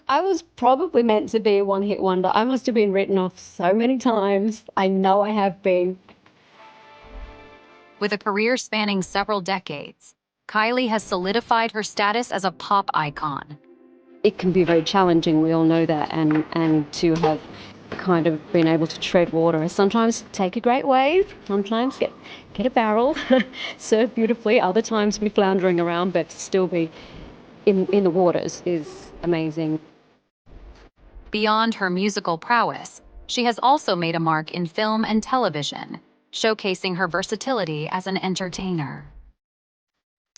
I was probably meant to be a one-hit wonder. I must have been written off so many times. I know I have been. With a career spanning several decades, Kylie has solidified her status as a pop icon. It can be very challenging, we all know that, and to have kind of been able to tread water. Sometimes take a great wave, sometimes get a barrel, surf beautifully, other times be floundering around, but to still be in the waters is amazing. Beyond her musical prowess, she has also made a mark in film and television, showcasing her versatility as an entertainer.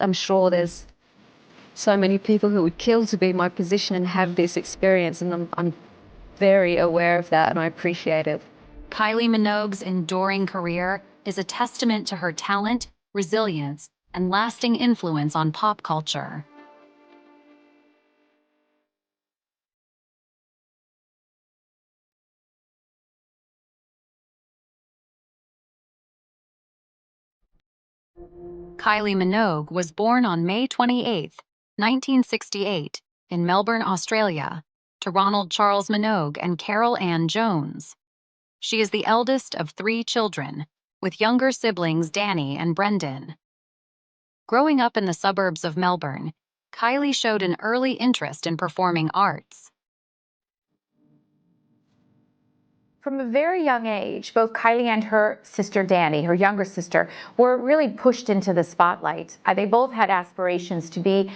I'm sure there's so many people who would kill to be in my position and have this experience, and I'm very aware of that, and I appreciate it. Kylie Minogue's enduring career is a testament to her talent, resilience, and lasting influence on pop culture. Kylie Minogue was born on May 28, 1968, in Melbourne, Australia, to Ronald Charles Minogue and Carol Ann Jones. She is the eldest of 3 children, with younger siblings Danny and Brendan. Growing up in the suburbs of Melbourne, Kylie showed an early interest in performing arts. From a very young age, both Kylie and her sister Danny, her younger sister, were really pushed into the spotlight. They both had aspirations to be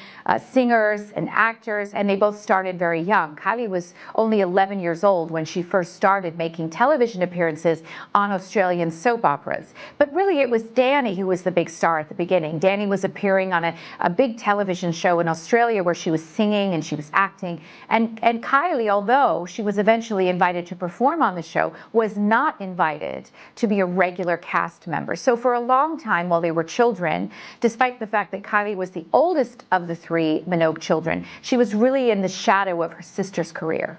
singers and actors, and they both started very young. Kylie was only 11 years old when she first started making television appearances on Australian soap operas. But really it was Danny who was the big star at the beginning. Danny was appearing on a big television show in Australia where she was singing and she was acting. And Kylie, although she was eventually invited to perform on the show, was not invited to be a regular cast member. So for a long time while they were children, despite the fact that Kylie was the oldest of the 3 Minogue children, she was really in the shadow of her sister's career.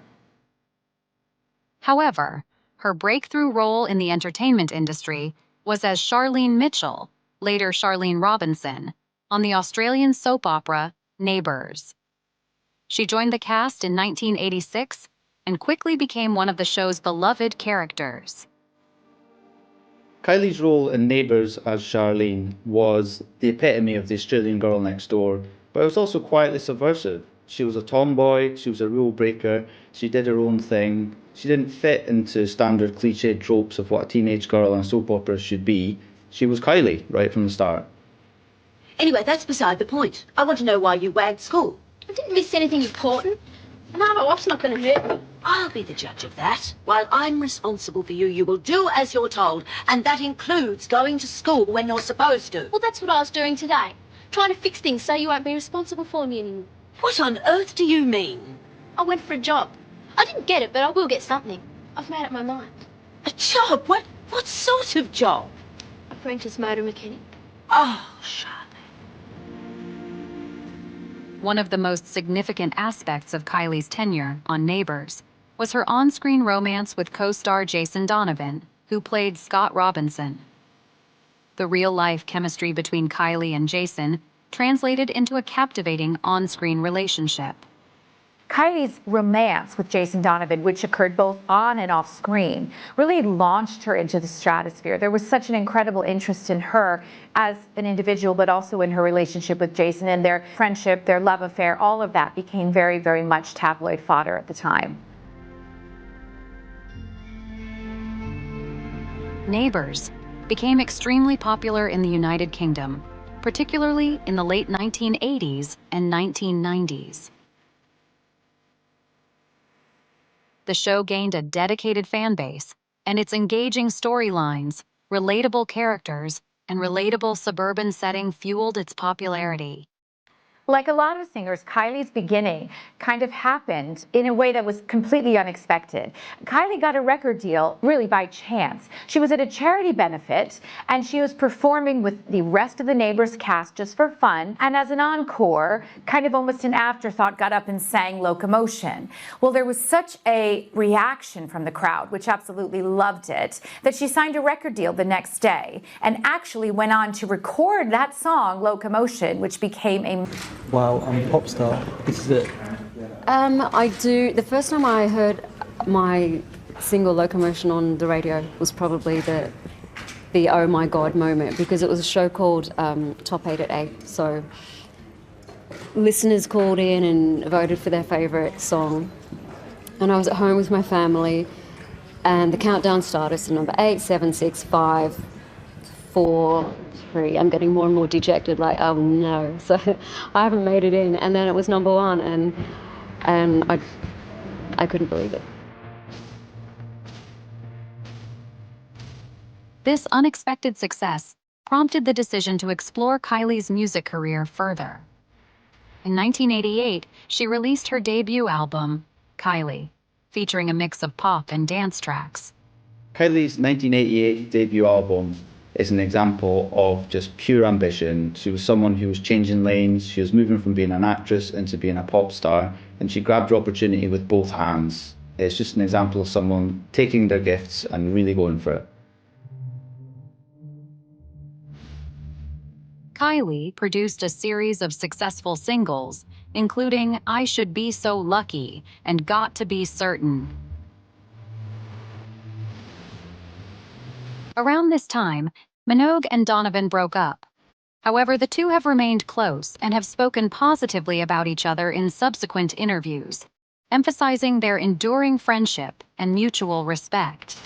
However, her breakthrough role in the entertainment industry was as Charlene Mitchell, later Charlene Robinson, on the Australian soap opera Neighbours. She joined the cast in 1986 and quickly became one of the show's beloved characters. Kylie's role in Neighbours as Charlene was the epitome of the Australian girl next door, but it was also quietly subversive. She was a tomboy, she was a rule breaker, she did her own thing. She didn't fit into standard cliched tropes of what a teenage girl in a soap opera should be. She was Kylie right from the start. Anyway, that's beside the point. I want to know why you wagged school. I didn't miss anything important. No, my wife's not going to hurt me. I'll be the judge of that. While I'm responsible for you, you will do as you're told, and that includes going to school when you're supposed to. Well, that's what I was doing today. Trying to fix things so you won't be responsible for me anymore. What on earth do you mean? I went for a job. I didn't get it, but I will get something. I've made up my mind. A job? What sort of job? Apprentice motor mechanic. Oh, Charlotte. One of the most significant aspects of Kylie's tenure on Neighbours was her on-screen romance with co-star Jason Donovan, who played Scott Robinson. The real-life chemistry between Kylie and Jason translated into a captivating on-screen relationship. Kylie's romance with Jason Donovan, which occurred both on and off screen, really launched her into the stratosphere. There was such an incredible interest in her as an individual, but also in her relationship with Jason, and their friendship, their love affair, all of that became very, very much tabloid fodder at the time. Neighbours became extremely popular in the United Kingdom, particularly in the late 1980s and 1990s. The show gained a dedicated fan base, and its engaging storylines, relatable characters, and relatable suburban setting fueled its popularity. Like a lot of singers, Kylie's beginning kind of happened in a way that was completely unexpected. Kylie got a record deal really by chance. She was at a charity benefit and she was performing with the rest of the Neighbours cast just for fun, and as an encore, kind of almost an afterthought, got up and sang Locomotion. Well, there was such a reaction from the crowd, which absolutely loved it, that she signed a record deal the next day and actually went on to record that song, Locomotion, which became a wow, I'm a pop star. This is it. I do. The first time I heard my single Locomotion on the radio was probably the oh my god moment, because it was a show called Top 8 at 8. So listeners called in and voted for their favourite song. And I was at home with my family, and the countdown started, so number 8, 7, 6, 5, 4, 3. I'm getting more and more dejected, like, oh no. So I haven't made it in. And then it was number 1, and I couldn't believe it. This unexpected success prompted the decision to explore Kylie's music career further. In 1988, she released her debut album, Kylie, featuring a mix of pop and dance tracks. Kylie's 1988 debut album is an example of just pure ambition. She was someone who was changing lanes. She was moving from being an actress into being a pop star, and she grabbed her opportunity with both hands. It's just an example of someone taking their gifts and really going for it. Kylie produced a series of successful singles, including I Should Be So Lucky and Got to Be Certain. Around this time, Minogue and Donovan broke up. However, the two have remained close and have spoken positively about each other in subsequent interviews, emphasizing their enduring friendship and mutual respect.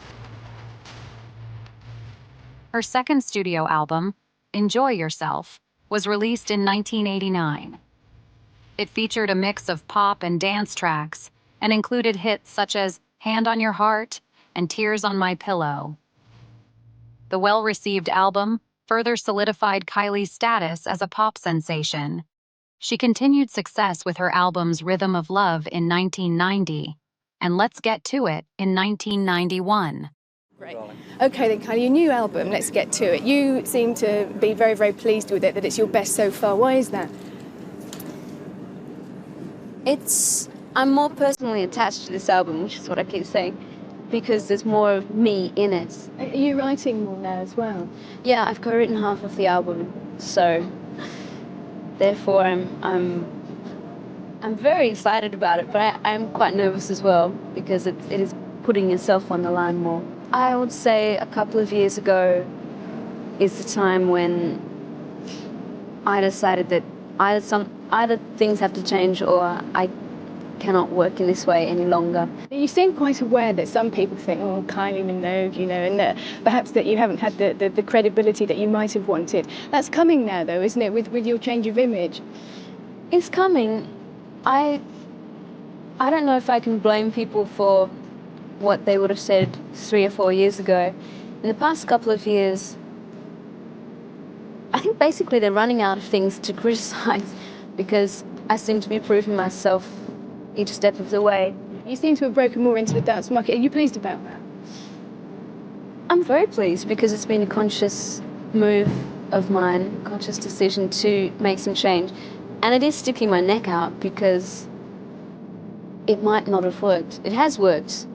Her second studio album, Enjoy Yourself, was released in 1989. It featured a mix of pop and dance tracks and included hits such as Hand on Your Heart and Tears on My Pillow. The well-received album further solidified Kylie's status as a pop sensation. She continued success with her albums Rhythm of Love in 1990 and Let's Get to It in 1991. Great. Okay then, Kylie, your new album, Let's Get to It. You seem to be very, very pleased with it, that it's your best so far. Why is that? I'm more personally attached to this album, which is what I keep saying, because there's more of me in it. Are you writing more now as well? Yeah, I've co-written half of the album, so therefore I'm very excited about it, but I'm quite nervous as well, because it is putting yourself on the line more. I would say a couple of years ago is the time when I decided that either things have to change or I cannot work in this way any longer. You seem quite aware that some people think, oh, Kylie Minogue, you know, and that perhaps that you haven't had the credibility that you might have wanted. That's coming now, though, isn't it, with your change of image? It's coming. I don't know if I can blame people for what they would have said 3 or 4 years ago. In the past couple of years, I think basically they're running out of things to criticize, because I seem to be proving myself each step of the way. You seem to have broken more into the dance market. Are you pleased about that? I'm very pleased, because it's been a conscious move of mine, conscious decision to make some change. And it is sticking my neck out, because it might not have worked. It has worked,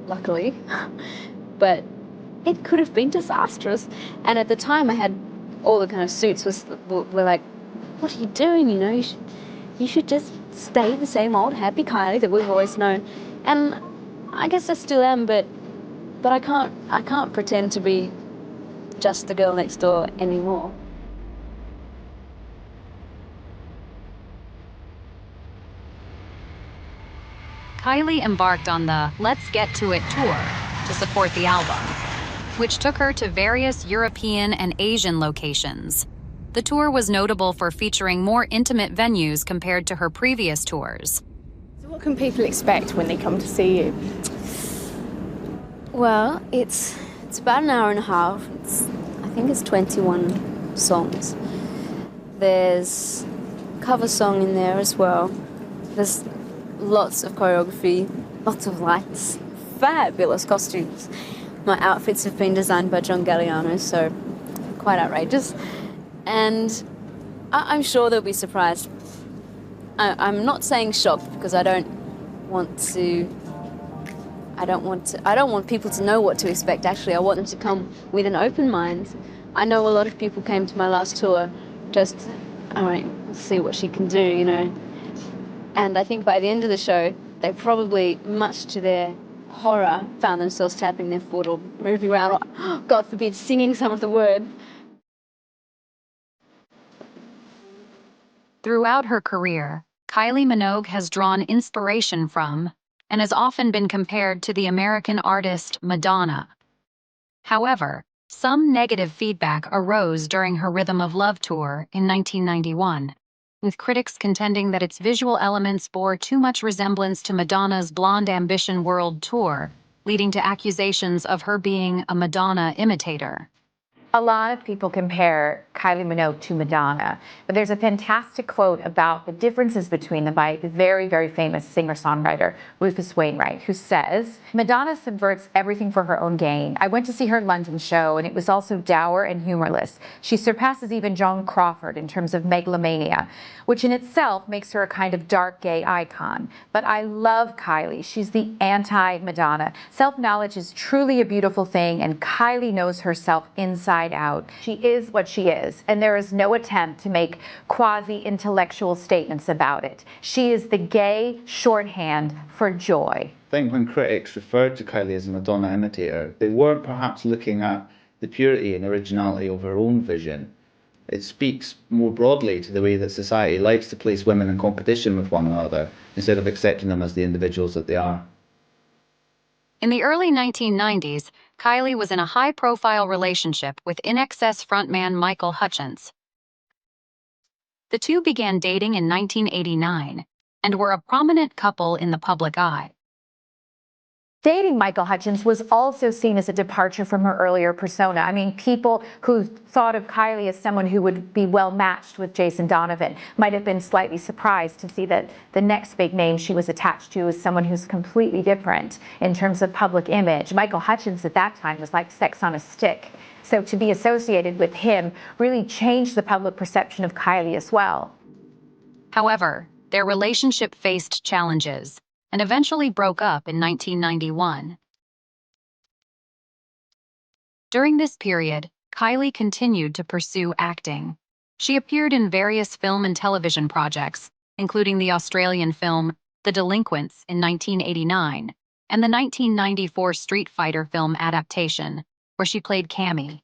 luckily, but it could have been disastrous. And at the time I had all the kind of suits were like, what are you doing, you know, you should just stay the same old happy Kylie that we've always known. And I guess I still am, but I can't pretend to be just the girl next door anymore. Kylie embarked on the Let's Get to It tour to support the album, which took her to various European and Asian locations. The tour was notable for featuring more intimate venues compared to her previous tours. So what can people expect when they come to see you? Well, it's about an hour and a half. I think it's 21 songs. There's a cover song in there as well. There's lots of choreography, lots of lights, fabulous costumes. My outfits have been designed by John Galliano, so quite outrageous. And I'm sure they'll be surprised. I'm not saying shocked, because I don't want people to know what to expect. Actually, I want them to come with an open mind. I know a lot of people came to my last tour just, all right, let's see what she can do, you know. And I think by the end of the show, they probably, much to their horror, found themselves tapping their foot or moving around or, God forbid, singing some of the words. Throughout her career, Kylie Minogue has drawn inspiration from and has often been compared to the American artist Madonna. However, some negative feedback arose during her Rhythm of Love tour in 1991, with critics contending that its visual elements bore too much resemblance to Madonna's Blonde Ambition World Tour, leading to accusations of her being a Madonna imitator. A lot of people compare Kylie Minogue to Madonna, but there's a fantastic quote about the differences between them by the very, very famous singer-songwriter Rufus Wainwright, who says, "Madonna subverts everything for her own gain. I went to see her London show, and it was also dour and humorless. She surpasses even Joan Crawford in terms of megalomania, which in itself makes her a kind of dark gay icon. But I love Kylie. She's the anti-Madonna. Self-knowledge is truly a beautiful thing, and Kylie knows herself inside out. She is what she is, and there is no attempt to make quasi-intellectual statements about it. She is the gay shorthand for joy." I think when critics referred to Kylie as a Madonna imitator, they weren't perhaps looking at the purity and originality of her own vision. It speaks more broadly to the way that society likes to place women in competition with one another instead of accepting them as the individuals that they are. In the early 1990s, Kylie was in a high-profile relationship with INXS frontman Michael Hutchence. The two began dating in 1989 and were a prominent couple in the public eye. Dating Michael Hutchence was also seen as a departure from her earlier persona. I mean, people who thought of Kylie as someone who would be well matched with Jason Donovan might have been slightly surprised to see that the next big name she was attached to is someone who's completely different in terms of public image. Michael Hutchence at that time was like sex on a stick. So to be associated with him really changed the public perception of Kylie as well. However, their relationship faced challenges and eventually broke up in 1991. During this period, Kylie continued to pursue acting. She appeared in various film and television projects, including the Australian film The Delinquents in 1989 and the 1994 Street Fighter film adaptation, where she played Cammy.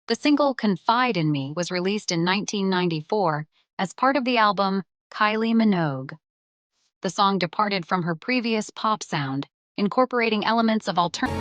The single Confide in Me was released in 1994 as part of the album Kylie Minogue. The song departed from her previous pop sound, incorporating elements of alternative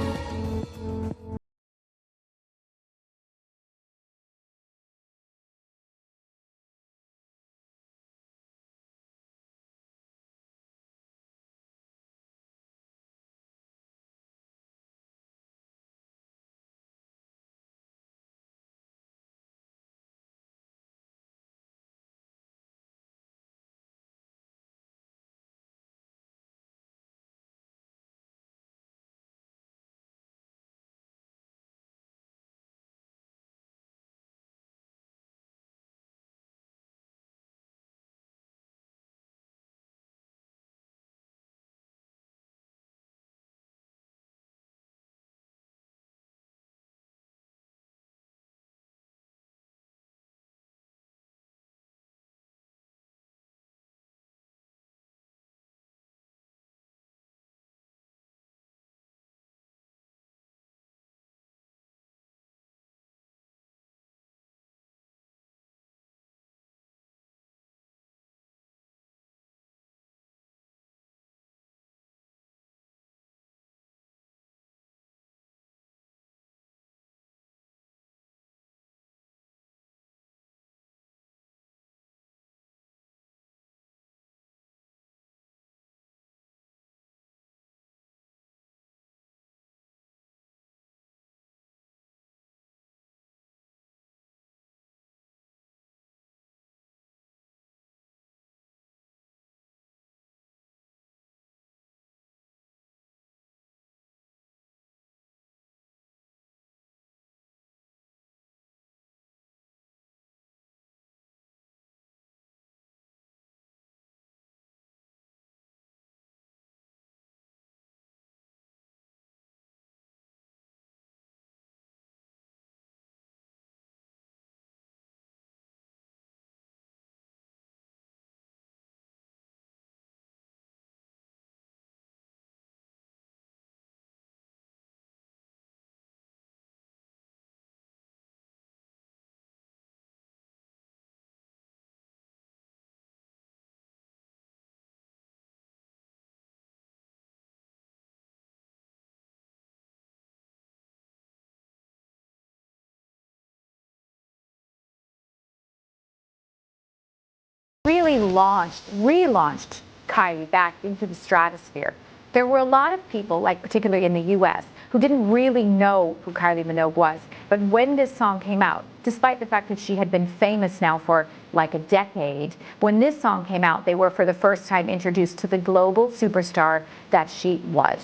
really relaunched Kylie back into the stratosphere. There were a lot of people, like particularly in the US, who didn't really know who Kylie Minogue was. But when this song came out, despite the fact that she had been famous now for like a decade, when this song came out, they were for the first time introduced to the global superstar that she was.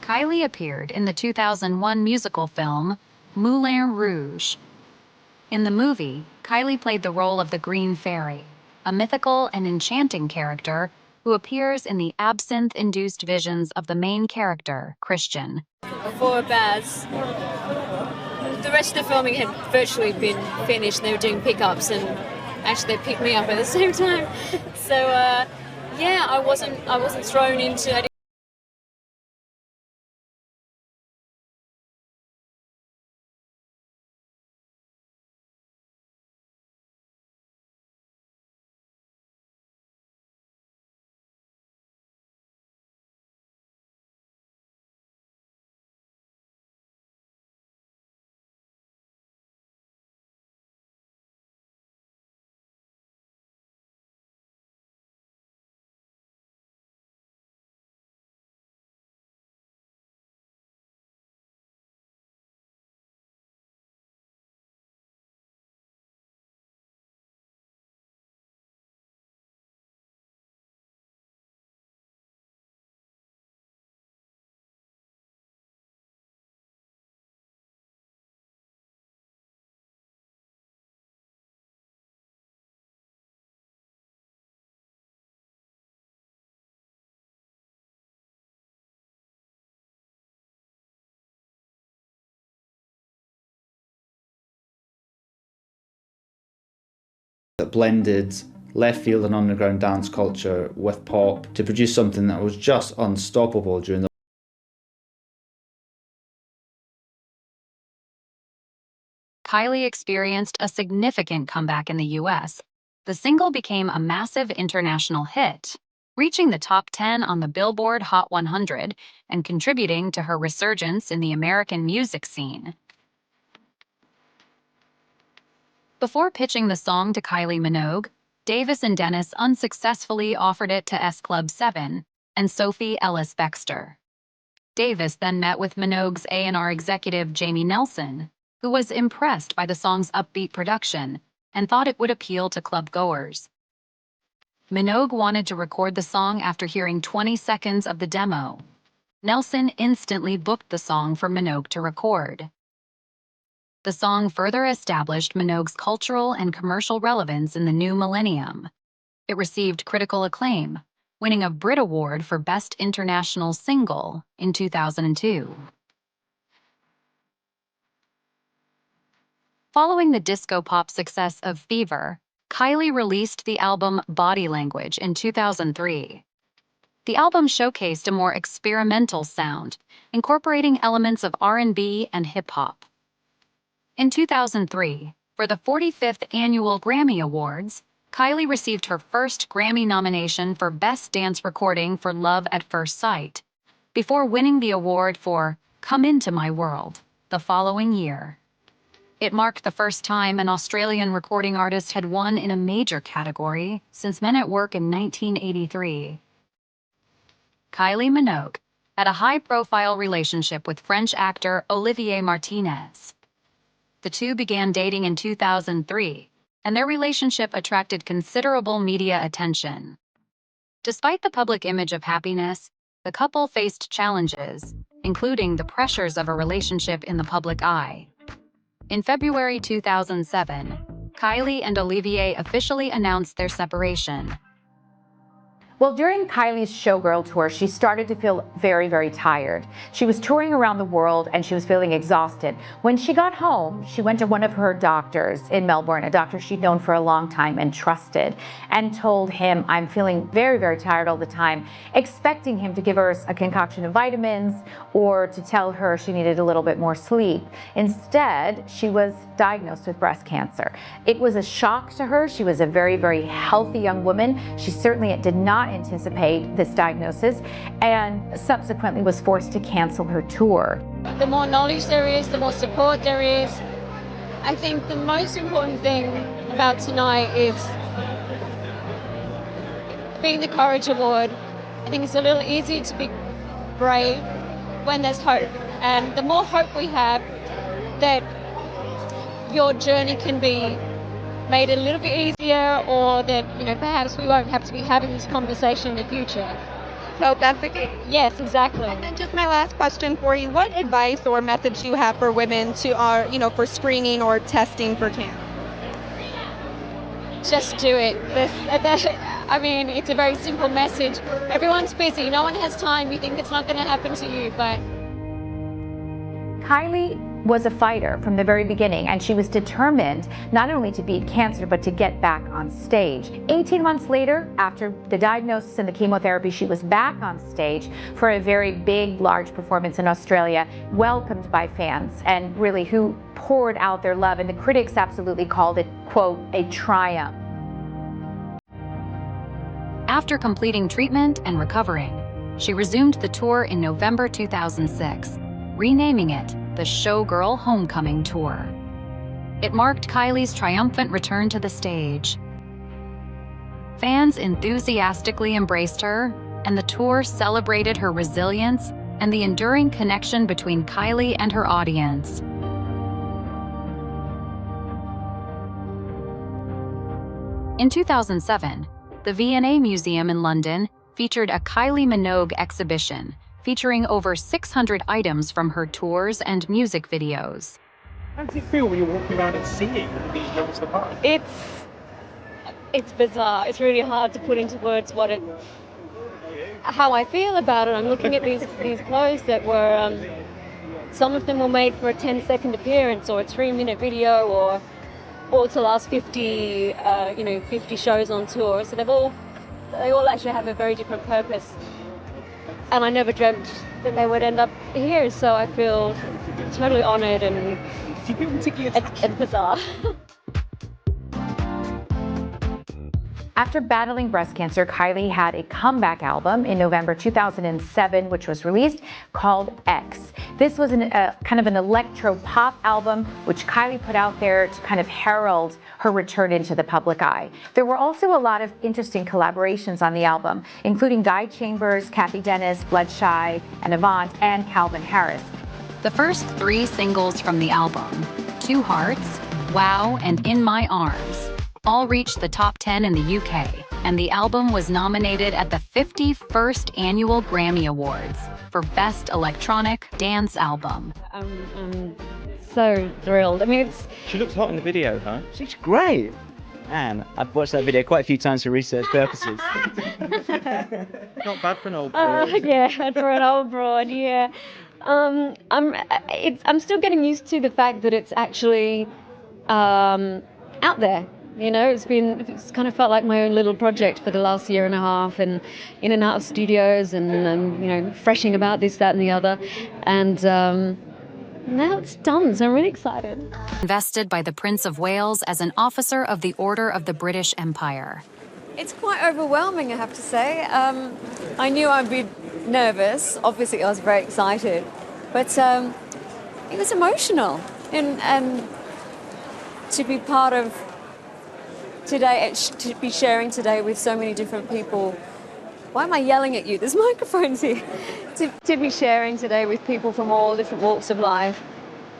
Kylie appeared in the 2001 musical film Moulin Rouge. In the movie, Kylie played the role of the Green Fairy, a mythical and enchanting character who appears in the absinthe-induced visions of the main character, Christian. For Baz, the rest of the filming had virtually been finished. They were doing pickups, and actually they picked me up at the same time. So yeah, I wasn't thrown into. That blended left field and underground dance culture with pop to produce something that was just unstoppable during the Kylie experienced a significant comeback in the US. The single became a massive international hit, reaching the top 10 on the Billboard Hot 100 and contributing to her resurgence in the American music scene. Before pitching the song to Kylie Minogue, Davis and Dennis unsuccessfully offered it to S Club 7 and Sophie Ellis-Bextor. Davis then met with Minogue's A&R executive Jamie Nelson, who was impressed by the song's upbeat production and thought it would appeal to club-goers. Minogue wanted to record the song after hearing 20 seconds of the demo. Nelson instantly booked the song for Minogue to record. The song further established Minogue's cultural and commercial relevance in the new millennium. It received critical acclaim, winning a Brit Award for Best International Single in 2002. Following the disco-pop success of Fever, Kylie released the album Body Language in 2003. The album showcased a more experimental sound, incorporating elements of R&B and hip-hop. In 2003, for the 45th Annual Grammy Awards, Kylie received her first Grammy nomination for Best Dance Recording for Love at First Sight, before winning the award for Come Into My World the following year. It marked the first time an Australian recording artist had won in a major category since Men at Work in 1983. Kylie Minogue had a high-profile relationship with French actor Olivier Martinez. The two began dating in 2003, and their relationship attracted considerable media attention. Despite the public image of happiness, the couple faced challenges, including the pressures of a relationship in the public eye. In February 2007, Kylie and Olivier officially announced their separation. Well, during Kylie's showgirl tour, she started to feel very, very tired. She was touring around the world and she was feeling exhausted. When she got home, she went to one of her doctors in Melbourne, a doctor she'd known for a long time and trusted, and told him, I'm feeling very, very tired all the time, expecting him to give her a concoction of vitamins or to tell her she needed a little bit more sleep. Instead, she was diagnosed with breast cancer. It was a shock to her. She was a very, very healthy young woman. She certainly did not anticipate this diagnosis and subsequently was forced to cancel her tour. The more knowledge there is, the more support there is, I think the most important thing about tonight is being the Courage Award. I think it's a little easy to be brave when there's hope. And the more hope we have that your journey can be made a little bit easier, or that, perhaps we won't have to be having this conversation in the future. So that's the case. Yes, exactly. And then just my last question for you, what advice or message do you have for women for screening or testing for cancer? Just do it. I mean, it's a very simple message. Everyone's busy. No one has time. You think it's not going to happen to you, but... Kylie was a fighter from the very beginning, and she was determined not only to beat cancer, but to get back on stage. 18 months later, after the diagnosis and the chemotherapy, she was back on stage for a very big, large performance in Australia, welcomed by fans, and really who poured out their love, and the critics absolutely called it, quote, a triumph. After completing treatment and recovering, she resumed the tour in November 2006, renaming it the Showgirl Homecoming Tour. It marked Kylie's triumphant return to the stage. Fans enthusiastically embraced her, and the tour celebrated her resilience and the enduring connection between Kylie and her audience. In 2007, the V&A Museum in London featured a Kylie Minogue exhibition featuring over 600 items from her tours and music videos. How does it feel when you're walking around and seeing these worlds apart? It's bizarre. It's really hard to put into words how I feel about it. I'm looking at these clothes that were, some of them were made for a 10-second appearance or a 3-minute video, or to last 50 shows on tour. So they all actually have a very different purpose. And I never dreamt that they would end up here, so I feel totally honoured, and Do you feel particularly attached? it's bizarre. After battling breast cancer, Kylie had a comeback album in November 2007, which was released, called X. This was kind of an electro-pop album, which Kylie put out there to kind of herald her return into the public eye. There were also a lot of interesting collaborations on the album, including Guy Chambers, Kathy Dennis, Bloodshy, and Avant, and Calvin Harris. The first 3 singles from the album, Two Hearts, Wow, and In My Arms, all reached the top 10 in the UK, and the album was nominated at the 51st Annual Grammy Awards for Best Electronic Dance Album. I'm so thrilled. I mean, She looks hot in the video, huh? She's great. And I've watched that video quite a few times for research purposes. Not bad for an old boy. yeah, for an old broad, yeah. I'm still getting used to the fact that it's actually out there. It's kind of felt like my own little project for the last year and a half, and in and out of studios, and freshing about this, that, and the other. And now it's done, so I'm really excited. Invested by the Prince of Wales as an officer of the Order of the British Empire. It's quite overwhelming, I have to say. I knew I'd be nervous. Obviously, I was very excited. But it was emotional. And to be part of today, to be sharing today with so many different people. Why am I yelling at you? There's microphones here. To be sharing today with people from all different walks of life.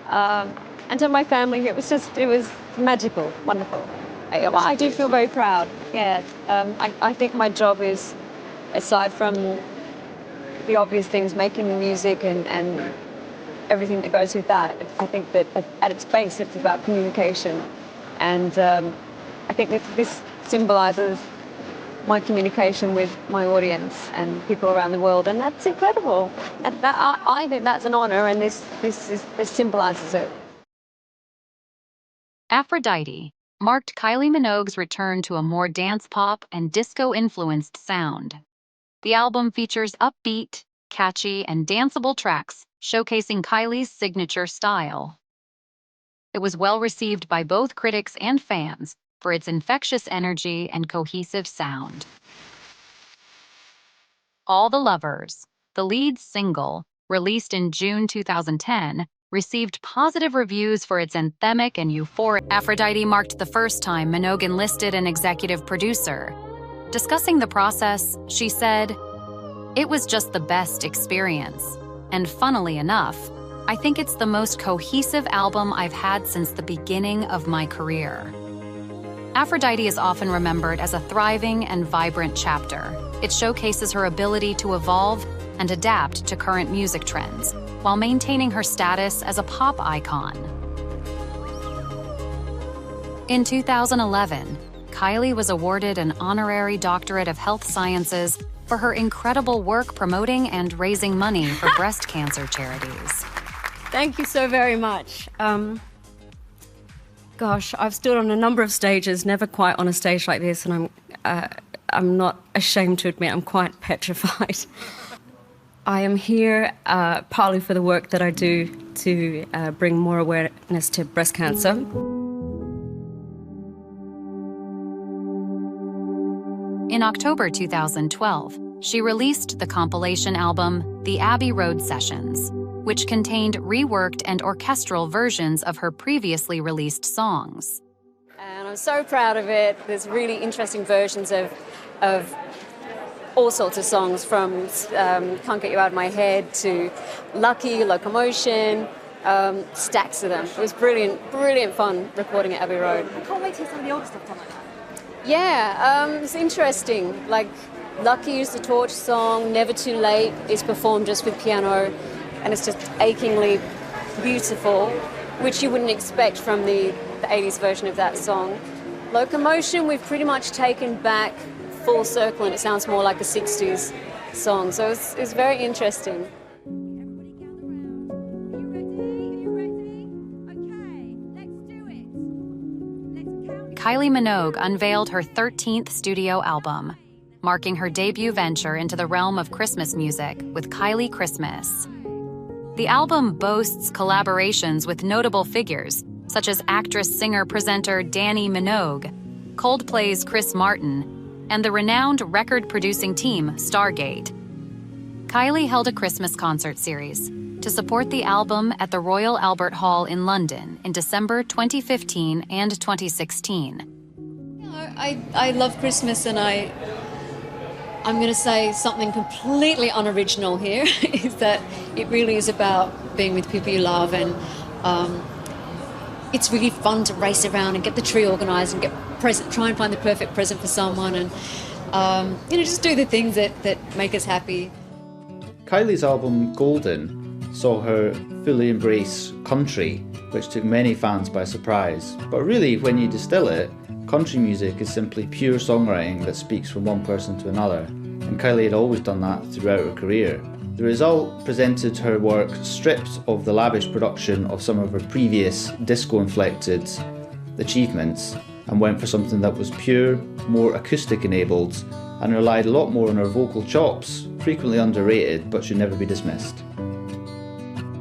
And to my family, it was magical, wonderful. I do feel very proud. Yeah. I think my job is, aside from the obvious things, making the music and everything that goes with that, I think that at its base, it's about communication. And I think that this symbolises my communication with my audience and people around the world, and that's incredible. And I think that's an honour, and this symbolises it. Aphrodite marked Kylie Minogue's return to a more dance pop and disco-influenced sound. The album features upbeat, catchy, and danceable tracks, showcasing Kylie's signature style. It was well received by both critics and fans for its infectious energy and cohesive sound. All the Lovers, the lead single, released in June 2010, received positive reviews for its anthemic and euphoric. Aphrodite marked the first time Minogue enlisted an executive producer. Discussing the process, she said, "It was just the best experience. And funnily enough, I think it's the most cohesive album I've had since the beginning of my career." Aphrodite is often remembered as a thriving and vibrant chapter. It showcases her ability to evolve and adapt to current music trends, while maintaining her status as a pop icon. In 2011, Kylie was awarded an honorary doctorate of health sciences for her incredible work promoting and raising money for breast cancer charities. Thank you so very much. Gosh, I've stood on a number of stages, never quite on a stage like this, and I'm not ashamed to admit I'm quite petrified. I am here partly for the work that I do to bring more awareness to breast cancer. In October 2012, she released the compilation album The Abbey Road Sessions, which contained reworked and orchestral versions of her previously released songs. And I'm so proud of it. There's really interesting versions of all sorts of songs, from Can't Get You Out of My Head to Lucky, Locomotion, stacks of them. It was brilliant fun recording at Abbey Road. I can't wait to hear some of the older stuff done like that. Yeah, it's interesting. Like Lucky is the Torch song, Never Too Late is performed just with piano, and it's just achingly beautiful, which you wouldn't expect from the 80s version of that song. Locomotion, we've pretty much taken back full circle, and it sounds more like a 60s song, so it's very interesting. Kylie Minogue unveiled her 13th studio album, marking her debut venture into the realm of Christmas music with Kylie Christmas. The album boasts collaborations with notable figures such as actress, singer, presenter Dannii Minogue, Coldplay's Chris Martin, and the renowned record-producing team Stargate. Kylie held a Christmas concert series to support the album at the Royal Albert Hall in London in December 2015 and 2016. I love Christmas, and I'm going to say something completely unoriginal here, is that it really is about being with people you love, and it's really fun to race around and get the tree organised and try and find the perfect present for someone, and just do the things that make us happy. Kylie's album Golden saw her fully embrace country, which took many fans by surprise. But really, when you distill it, country music is simply pure songwriting that speaks from one person to another, and Kylie had always done that throughout her career. The result presented her work stripped of the lavish production of some of her previous disco-inflected achievements, and went for something that was pure, more acoustic enabled, and relied a lot more on her vocal chops, frequently underrated but should never be dismissed.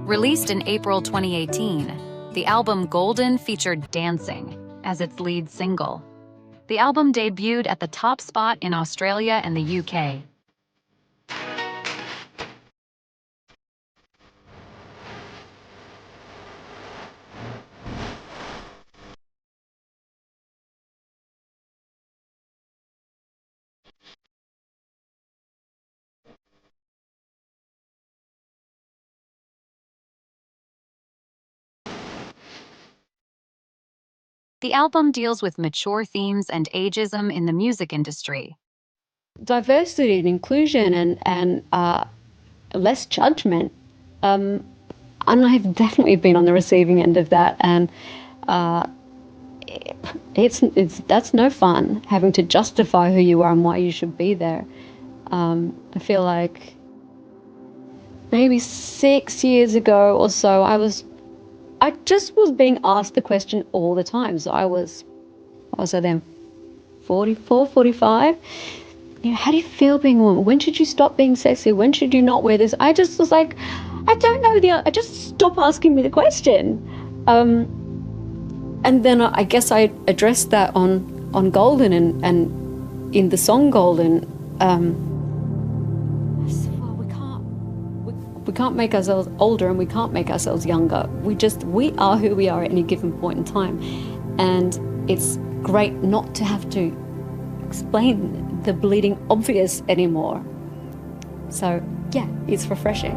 Released in April 2018, the album Golden featured Dancing as its lead single. The album debuted at the top spot in Australia and the UK. The album deals with mature themes and ageism in the music industry. Diversity and inclusion and less judgment. And I've definitely been on the receiving end of that, and that's no fun, having to justify who you are and why you should be there. I feel like maybe 6 years ago or so, I just was being asked the question all the time. So I was then 44, 45. How do you feel being a woman? When should you stop being sexy? When should you not wear this? I just was like, I don't know. I just stop asking me the question. And then I guess I addressed that on Golden and in the song Golden. We We can't make ourselves older and we can't make ourselves younger. We are who we are at any given point in time. And it's great not to have to explain the bleeding obvious anymore. So yeah, it's refreshing.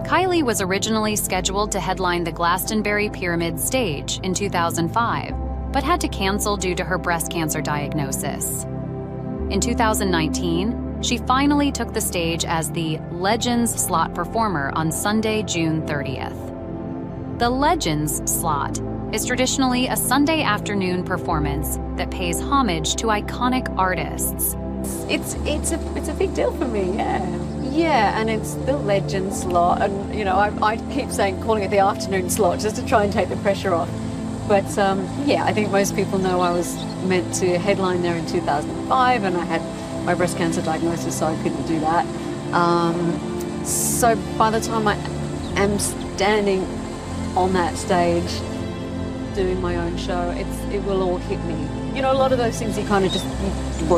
Kylie was originally scheduled to headline the Glastonbury Pyramid stage in 2005, but had to cancel due to her breast cancer diagnosis. In 2019, she finally took the stage as the Legends slot performer on Sunday, June 30th. The Legends slot is traditionally a Sunday afternoon performance that pays homage to iconic artists. It's a big deal for me, yeah. Yeah, and it's the Legend slot, and you know, I keep calling it the afternoon slot just to try and take the pressure off. But yeah, I think most people know I was meant to headline there in 2005, and I had my breast cancer diagnosis, so I couldn't do that. So by the time I am standing on that stage, doing my own show, it will all hit me. You know, a lot of those things you kind of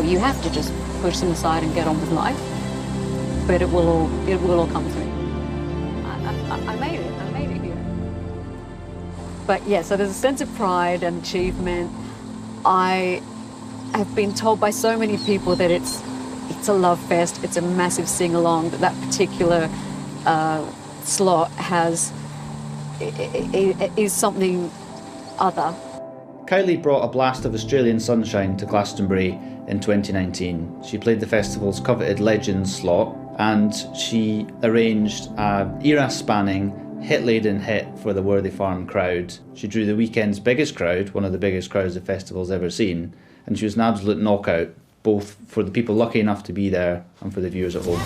you have to just push them aside and get on with life. But it will all come through. I made it here. But yeah, so there's a sense of pride and achievement. I have been told by so many people that it's a love fest, it's a massive sing-along, that particular slot is something other. Kylie brought a blast of Australian sunshine to Glastonbury in 2019. She played the festival's coveted Legends slot, and she arranged an era-spanning, hit-laden hit for the Worthy Farm crowd. She drew the weekend's biggest crowd, one of the biggest crowds the festival's ever seen, and she was an absolute knockout, both for the people lucky enough to be there and for the viewers at home.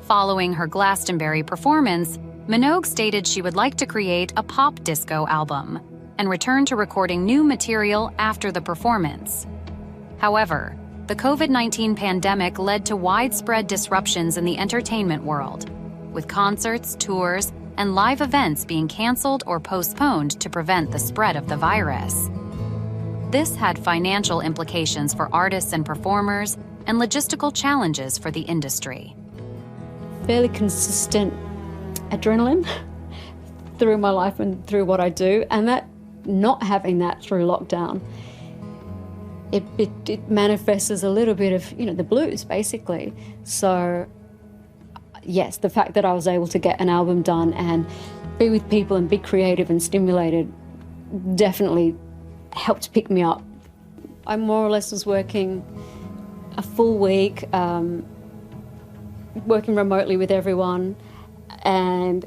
Following her Glastonbury performance, Minogue stated she would like to create a pop disco album and return to recording new material after the performance. However, the COVID-19 pandemic led to widespread disruptions in the entertainment world, with concerts, tours, and live events being canceled or postponed to prevent the spread of the virus. This had financial implications for artists and performers and logistical challenges for the industry. Fairly consistent adrenaline through my life and through what I do, and that not having that through lockdown, it manifests as a little bit of, you know, the blues basically. So yes, the fact that I was able to get an album done and be with people and be creative and stimulated definitely helped pick me up. I more or less was working a full week, working remotely with everyone, and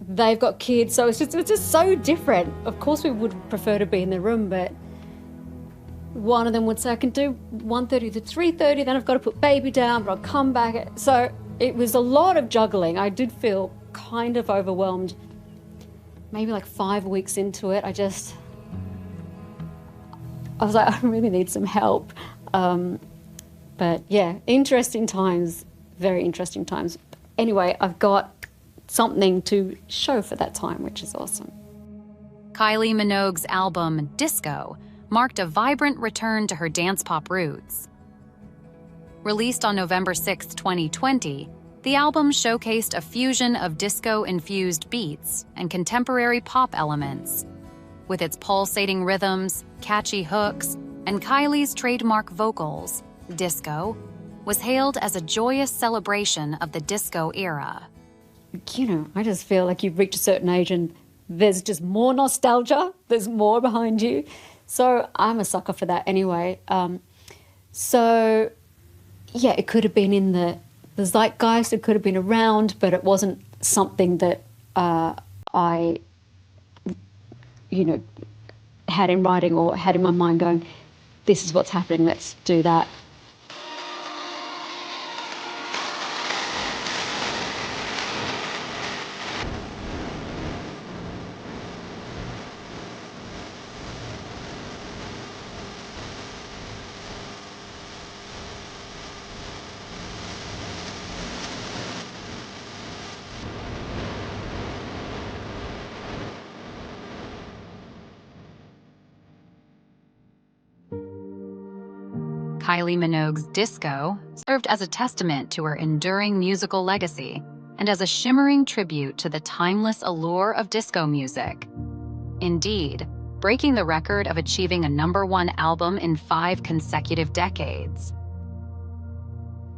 they've got kids, so it's just so different. Of course we would prefer to be in the room, but one of them would say, I can do 1:30 to 3:30, then I've got to put baby down, but I'll come back. So it was a lot of juggling. I did feel kind of overwhelmed. Maybe like 5 weeks into it, I was like, I really need some help. But yeah, interesting times. Very interesting times. Anyway, I've got something to show for that time, which is awesome. Kylie Minogue's album, Disco, marked a vibrant return to her dance pop roots. Released on November 6, 2020, the album showcased a fusion of disco-infused beats and contemporary pop elements. With its pulsating rhythms, catchy hooks, and Kylie's trademark vocals, Disco was hailed as a joyous celebration of the disco era. You know, I just feel like you've reached a certain age and there's just more nostalgia, there's more behind you. So I'm a sucker for that anyway. So yeah, it could have been in the zeitgeist, it could have been around, but it wasn't something that I, you know, had in writing or had in my mind going, this is what's happening, let's do that. Kylie Minogue's Disco served as a testament to her enduring musical legacy and as a shimmering tribute to the timeless allure of disco music. Indeed, breaking the record of achieving a #1 album in 5 consecutive decades.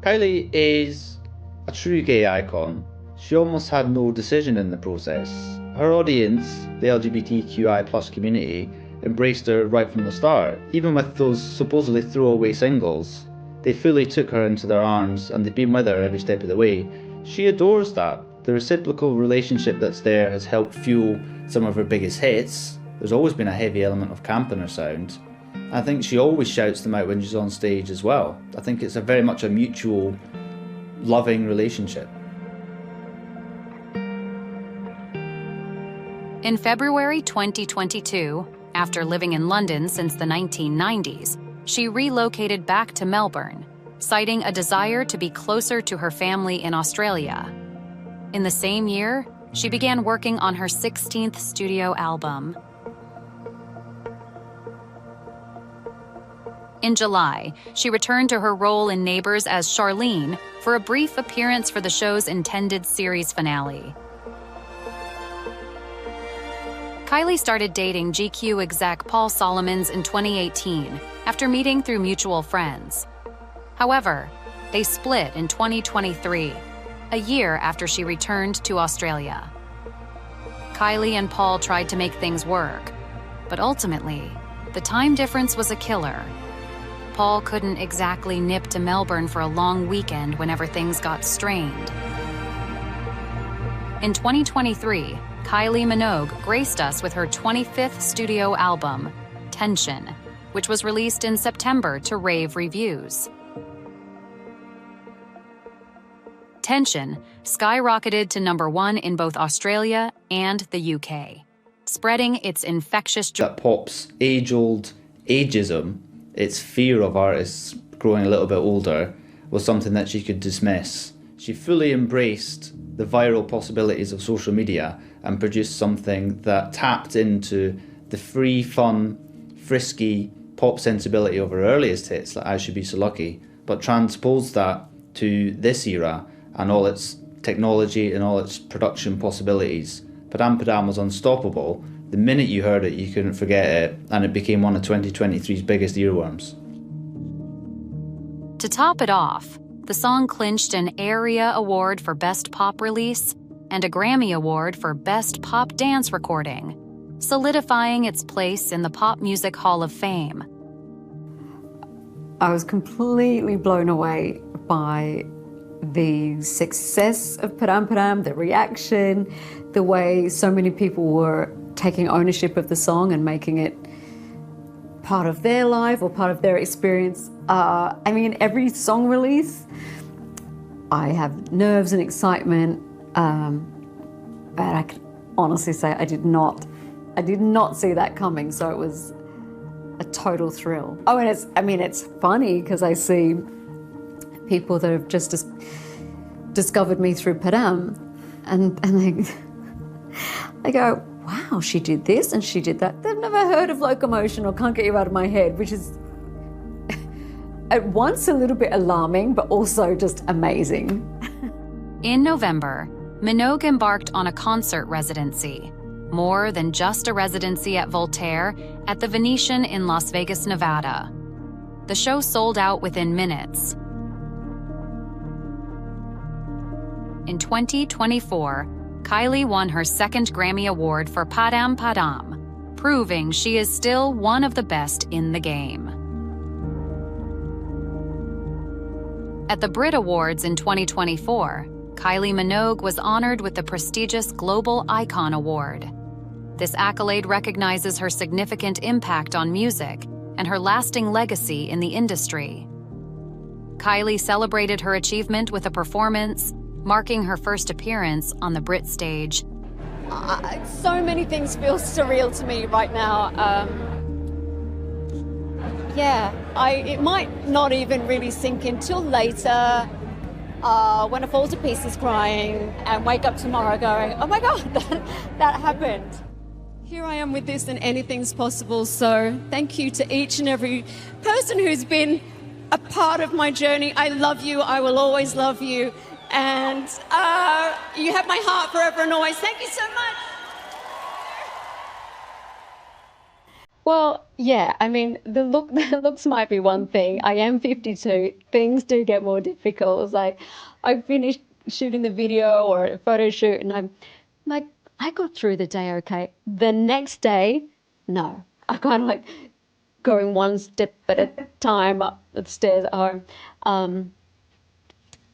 Kylie is a true gay icon. She almost had no decision in the process. Her audience, the LGBTQI+ community, embraced her right from the start. Even with those supposedly throwaway singles, they fully took her into their arms and they've been with her every step of the way. She adores that. The reciprocal relationship that's there has helped fuel some of her biggest hits. There's always been a heavy element of camp in her sound. I think she always shouts them out when she's on stage as well. I think it's a very much a mutual, loving relationship. In February 2022, after living in London since the 1990s, she relocated back to Melbourne, citing a desire to be closer to her family in Australia. In the same year, she began working on her 16th studio album. In July, she returned to her role in Neighbours as Charlene for a brief appearance for the show's intended series finale. Kylie started dating GQ exec Paul Solomons in 2018 after meeting through mutual friends. However, they split in 2023, a year after she returned to Australia. Kylie and Paul tried to make things work, but ultimately, the time difference was a killer. Paul couldn't exactly nip to Melbourne for a long weekend whenever things got strained. In 2023, Kylie Minogue graced us with her 25th studio album, Tension, which was released in September to rave reviews. Tension skyrocketed to #1 in both Australia and the UK, spreading its infectious That pop's age-old ageism, its fear of artists growing a little bit older, was something that she could dismiss. She fully embraced the viral possibilities of social media and produced something that tapped into the free, fun, frisky pop sensibility of her earliest hits, like I Should Be So Lucky, but transposed that to this era and all its technology and all its production possibilities. Padam Padam was unstoppable. The minute you heard it, you couldn't forget it, and it became one of 2023's biggest earworms. To top it off, the song clinched an ARIA Award for Best Pop Release and a Grammy Award for Best Pop Dance Recording, solidifying its place in the Pop Music Hall of Fame. I was completely blown away by the success of Padam Padam, the reaction, the way so many people were taking ownership of the song and making it part of their life or part of their experience. I mean, every song release, I have nerves and excitement, but I can honestly say I did not see that coming, so it was a total thrill. Oh, and it's funny because I see people that have just discovered me through Padam, and they go, wow, she did this and she did that. They've never heard of Locomotion or Can't Get You Out of My Head, which is at once a little bit alarming, but also just amazing. In November, Minogue embarked on a concert residency, more than just a residency at Voltaire, at the Venetian in Las Vegas, Nevada. The show sold out within minutes. In 2024, Kylie won her second Grammy Award for Padam Padam, proving she is still one of the best in the game. At the Brit Awards in 2024, Kylie Minogue was honored with the prestigious Global Icon Award. This accolade recognizes her significant impact on music and her lasting legacy in the industry. Kylie celebrated her achievement with a performance, marking her first appearance on the Brit stage. So many things feel surreal to me right now. It might not even really sink in till later, when I fall to pieces crying and wake up tomorrow going, oh my God, that happened. Here I am with this, and anything's possible. So thank you to each and every person who's been a part of my journey. I love you. I will always love you. And you have my heart forever and always. Thank you so much. Well, yeah, I mean, the looks might be one thing. I am 52. Things do get more difficult. It's like I finished shooting the video or a photo shoot, and I'm like, I got through the day okay. The next day, no. I kind of like going one step at a time up the stairs at home.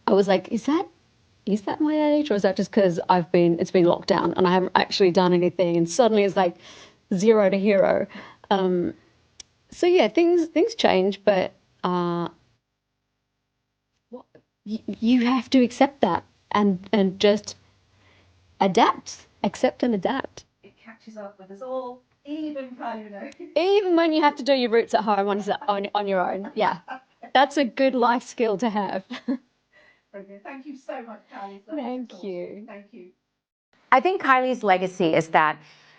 I was like, is that my age, or is that just because it's been locked down and I haven't actually done anything? And suddenly it's like 0 to hero. So yeah, things change, but you have to accept that and just adapt, accept and adapt. It catches up with us all, even when you have to do your roots at home on your own. Yeah, that's a good life skill to have. Brilliant. Thank you so much, Kylie. Thank you. Thank you. I think Kylie's legacy is that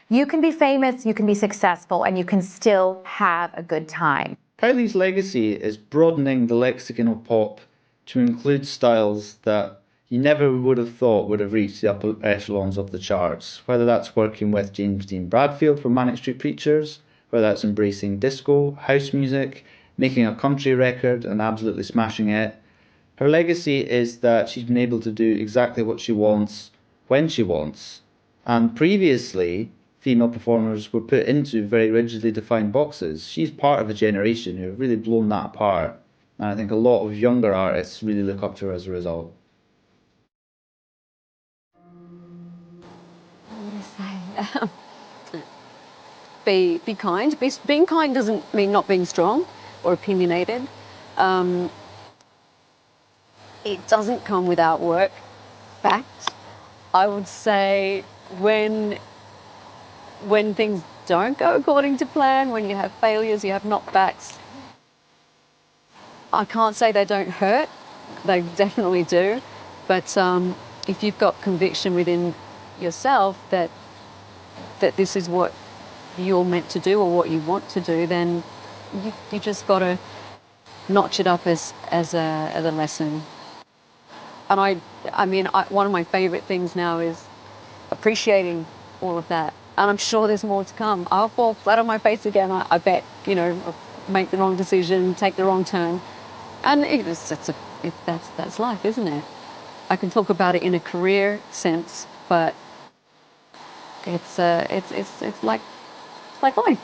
you can be famous, you can be successful, and you can still have a good time. Kylie's legacy is broadening the lexicon of pop to include styles that you never would have thought would have reached the upper echelons of the charts, whether that's working with James Dean Bradfield from Manic Street Preachers, whether that's embracing disco, house music, making a country record and absolutely smashing it. Her legacy is that she's been able to do exactly what she wants, when she wants. And previously, female performers were put into very rigidly defined boxes. She's part of a generation who have really blown that apart. And I think a lot of younger artists really look up to her as a result. Be kind. Being kind doesn't mean not being strong or opinionated. It doesn't come without work. Fact. I would say when things don't go according to plan, when you have failures, you have knockbacks, I can't say they don't hurt. They definitely do. But if you've got conviction within yourself that this is what you're meant to do or what you want to do, then you just got to notch it up as a lesson. And I mean, one of my favorite things now is appreciating all of that. And I'm sure there's more to come. I'll fall flat on my face again, I bet, make the wrong decision, take the wrong turn. And that's life, isn't it? I can talk about it in a career sense, but it's like life.